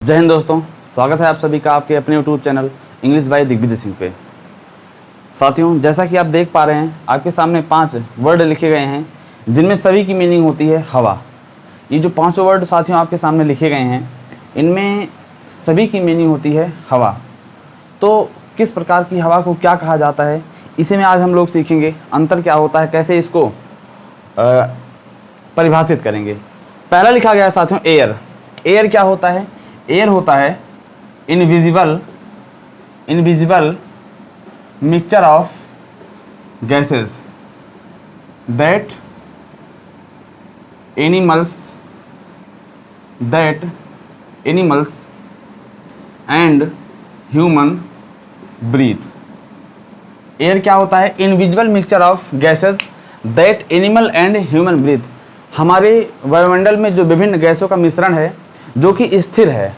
जय हिंद दोस्तों, स्वागत है आप सभी का आपके अपने YouTube channel English by Digvijay Singh पे। साथियों, जैसा कि आप देख पा रहे हैं आपके सामने 5 वर्ड लिखे गए हैं जिनमें सभी की मीनिंग होती है हवा। ये जो 5 वर्ड साथियों आपके सामने लिखे गए हैं इनमें सभी की मीनिंग होती है हवा। तो किस प्रकार की हवा को क्या कहा जाता है इसी में आज हम लोग सीखेंगे। अंतर क्या होता है, कैसे इसको परिभाषित करेंगे। पहला लिखा गया है साथियों एयर। एयर क्या होता है? एयर होता है invisible mixture of gases that animals and human breath. Air क्या होता है? Invisible mixture of gases that animal and human breath. हमारे वायुमंडल में जो विभिन्न गैसों का मिश्रण है जो कि स्थिर है,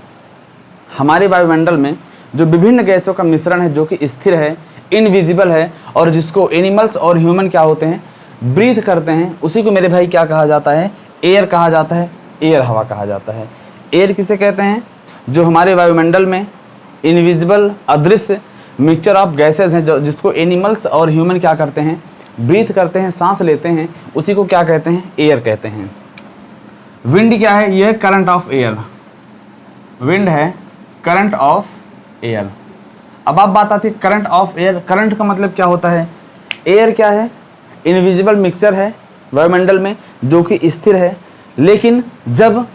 हमारे वायुमंडल में जो विभिन्न गैसों का मिश्रण है जो कि स्थिर है, इनविजिबल है और जिसको एनिमल्स और ह्यूमन क्या होते हैं, ब्रीथ करते हैं, उसी को मेरे भाई क्या कहा जाता है? एयर कहा जाता है, एयर हवा कहा जाता है। एयर किसे कहते हैं? जो हमारे वायुमंडल में इनविजिबल अदृश्य मिक्सचर ऑफ गैसेज हैं जिसको एनिमल्स और ह्यूमन क्या करते हैं, ब्रीथ करते हैं, सांस लेते हैं, उसी को क्या कहते हैं? एयर कहते हैं। विंड क्या है? यह करंट ऑफ एयर। विंड है करंट ऑफ एयर। अब आप बात आती है करंट ऑफ एयर। करंट का मतलब क्या होता है? एयर क्या है? इनविजिबल मिक्सचर है वायुमंडल में जो कि स्थिर है, लेकिन जब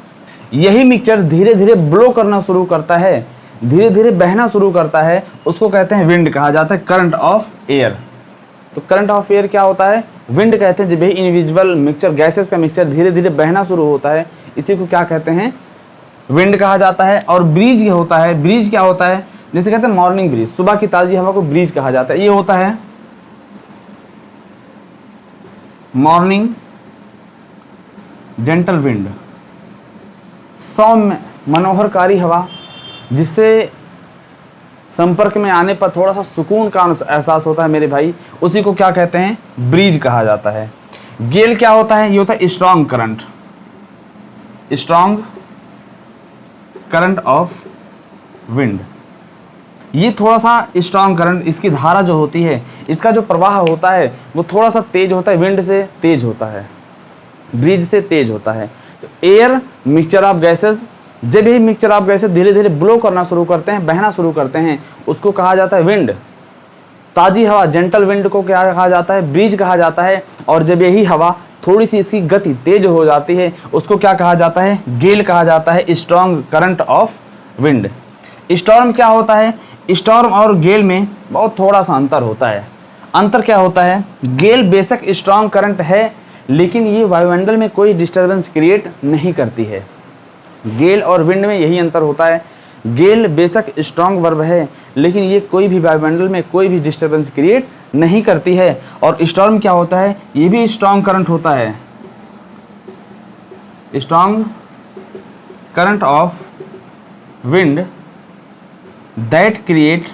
यही मिक्सचर धीरे धीरे ब्लो करना शुरू करता है, धीरे धीरे बहना शुरू करता है, उसको कहते हैं विंड कहा जाता है, करंट ऑफ एयर। तो करंट ऑफ एयर क्या होता है? विंड कहते हैं जब यही इनविजिबल मिक्सचर गैसेस का मिक्सचर धीरे धीरे बहना शुरू होता है, इसी को क्या कहते हैं? विंड कहा जाता है। और ब्रीज ये होता है। ब्रीज क्या होता है? जैसे कहते हैं मॉर्निंग ब्रीज, सुबह की ताजी हवा को ब्रीज कहा जाता है। ये होता है मॉर्निंग जेंटल विंड, सौम्य मनोहरकारी हवा जिससे संपर्क में आने पर थोड़ा सा सुकून का एहसास होता है मेरे भाई, उसी को क्या कहते हैं? ब्रीज कहा जाता है। गेल क्या होता है? ये होता है strong current, strong current of wind. ये थोड़ा सा स्ट्रॉन्ग करंट, इसकी धारा जो होती है, इसका जो प्रवाह होता है वो थोड़ा सा तेज होता है, विंड से तेज होता है, ब्रीज से तेज होता है। तो एयर मिक्सचर ऑफ गैसेस, जब यही मिक्सचर ऑफ गैसेस धीरे धीरे ब्लो करना शुरू करते हैं, बहना शुरू करते हैं, उसको कहा जाता है विंड। ताजी हवा जेंटल विंड को क्या कहा जाता है? ब्रीज कहा जाता है। और जब यही हवा थोड़ी सी इसकी गति तेज हो जाती है उसको क्या कहा जाता है? गेल कहा जाता है, strong current of wind. Storm क्या होता है? स्टॉर्म और गेल में बहुत थोड़ा सा अंतर होता है। अंतर क्या होता है? गेल बेशक स्ट्रॉन्ग करंट है लेकिन ये वायुमंडल में कोई डिस्टर्बेंस क्रिएट नहीं करती है। गेल और विंड में यही अंतर होता है। गेल बेशक स्ट्रॉन्ग वर्ब है लेकिन ये कोई भी वायुमंडल में कोई भी डिस्टर्बेंस क्रिएट नहीं करती है। और स्टॉर्म क्या होता है? ये भी स्ट्रॉन्ग करंट होता है, strong current of wind that creates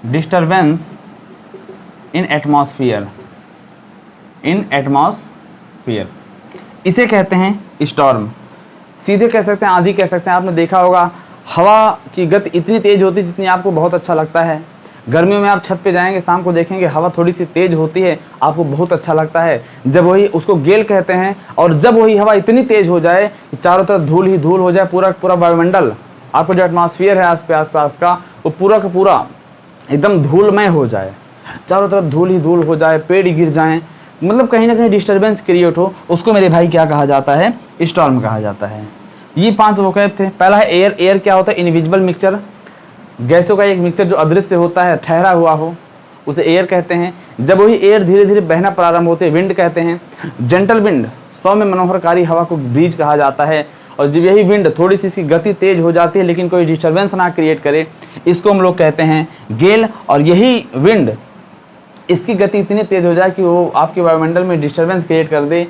disturbance in atmosphere, इसे कहते हैं स्टॉर्म। सीधे कह सकते हैं, आंधी कह सकते हैं। आपने देखा होगा हवा की गति इतनी तेज होती है जितनी आपको बहुत अच्छा लगता है। गर्मियों में आप छत पे जाएंगे, शाम को देखेंगे हवा थोड़ी सी तेज होती है, आपको बहुत अच्छा लगता है। जब वही उसको गेल कहते हैं। और जब वही हवा इतनी तेज हो जाए कि चारों तरफ धूल ही धूल हो जाए, पूरा वायुमंडल, आपका जो एटमॉस्फेयर है आसपास का, वो पूरा का पूरा एकदम धूलमय हो जाए, चारों तरफ धूल ही धूल हो जाए, पेड़ गिर जाएं, मतलब कहीं ना कहीं डिस्टर्बेंस क्रिएट हो, उसको मेरे भाई क्या कहा जाता है? स्टॉर्म कहा जाता है। ये 5 वोकैब थे। पहला है एयर। एयर क्या होता है? इनविजिबल मिक्सचर, गैसों का एक मिक्सचर जो अदृश्य होता है, ठहरा हुआ हो, उसे एयर कहते हैं। जब वही एयर धीरे धीरे बहना प्रारंभ होते हैं, विंड कहते हैं। जेंटल विंड, सौम्य मनोहरकारी हवा को ब्रीज कहा जाता है। और जब यही विंड थोड़ी सी इसकी गति तेज हो जाती है लेकिन कोई डिस्टर्बेंस ना क्रिएट करे, इसको हम लोग कहते हैं गेल। और यही विंड इसकी गति इतनी तेज हो जाए कि वो आपके वायुमंडल में डिस्टर्बेंस क्रिएट कर दे,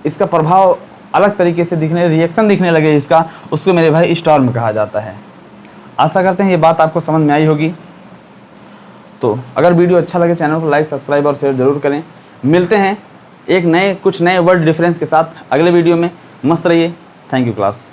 इसका प्रभाव अलग तरीके से रिएक्शन दिखने लगे इसका, उसको मेरे भाई स्टॉर्म कहा जाता है। आशा करते हैं ये बात आपको समझ में आई होगी। तो अगर वीडियो अच्छा लगे चैनल को लाइक, सब्सक्राइब और शेयर जरूर करें। मिलते हैं एक नए कुछ नए वर्ड डिफरेंस के साथ अगले वीडियो में। मस्त रहिए। Thank you class.